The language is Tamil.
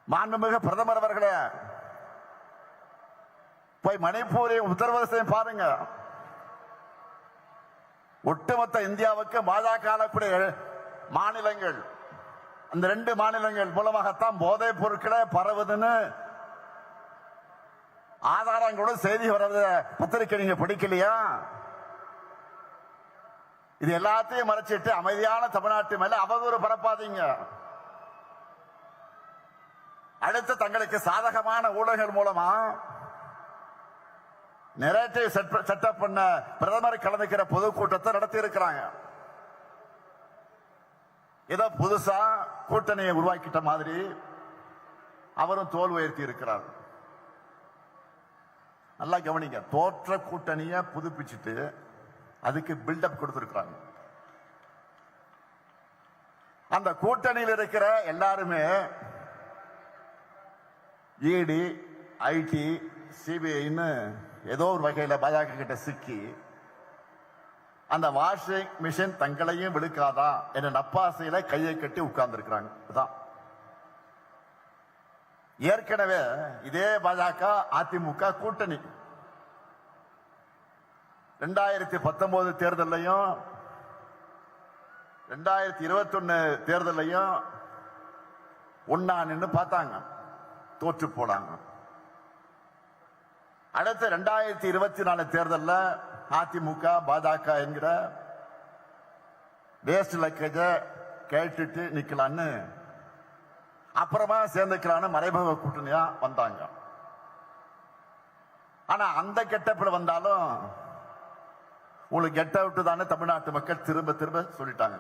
மாண்புமிகு பிரதமர் அவர்களே, போய் மணிப்பூரையும் உத்தரப்பிரதேசத்தையும் பாருங்க. ஒட்டுமொத்த இந்தியாவுக்கு பாஜக மாநிலங்கள், அந்த 2 மாநிலங்கள் மூலமாகத்தான் போதைப் பொருட்களை பரவுதுன்னு ஆதாரங்களோட செய்தி வர்றது பத்திரிகை நீங்க படிக்கலையா? இது எல்லாத்தையும் மறைச்சிட்டு அமைதியான தமிழ்நாட்டு மேல அவதூறு பரப்பாதீங்க. அடுத்து தங்களுக்கு சாதகமான ஊடகங்கள் மூலமா நெரேட்டிவ் செட்டப் பண்ண பிரதமர் கலந்துக்கிற பொதுக்கூட்டத்தை நடத்தி இருக்கிறாங்க. ஏதோ புதுசா கூட்டணியை உருவாக்கிட்ட மாதிரி அவரும் தோல் உயர்த்தி இருக்கிறார். நல்லா கவனிங்க, தோற்ற கூட்டணியை புதுப்பிச்சுட்டு அதுக்கு பில்டப் கொடுத்திருக்கிறாங்க. அந்த கூட்டணியில் இருக்கிற எல்லாருமே இடி, ஐடி, சிபிஐன்னு ஏதோ ஒரு வகையில பாஜக கிட்ட சிக்கி அந்த வாஷிங் மிஷின் தங்களையும் விழுக்காதா என்ற நப்பாசையில கையை கட்டி உட்கார்ந்து இருக்கிறாங்க. ஏற்கனவே இதே பாஜக அதிமுக கூட்டணி 2019 தேர்தலையும் 2021 தேர்தலையும் ஒன்னா நின்று பார்த்தாங்க, தோற்று போனாங்க. அடுத்த 2024 தேர்தலில் அதிமுக பாஜக என்கிற வேஸ்ட் லக்கேஜ கேட்டுட்டு நிக்கலான்னு அப்புறமா சேர்ந்துக்கலான்னு மறைமுக கூட்டணியா வந்தாங்க. ஆனா அந்த கெட்டப்பட வந்தாலும் உங்களுக்கு கெட் அவுட் தானே தமிழ்நாட்டு மக்கள் திரும்ப திரும்ப சொல்லிட்டாங்க.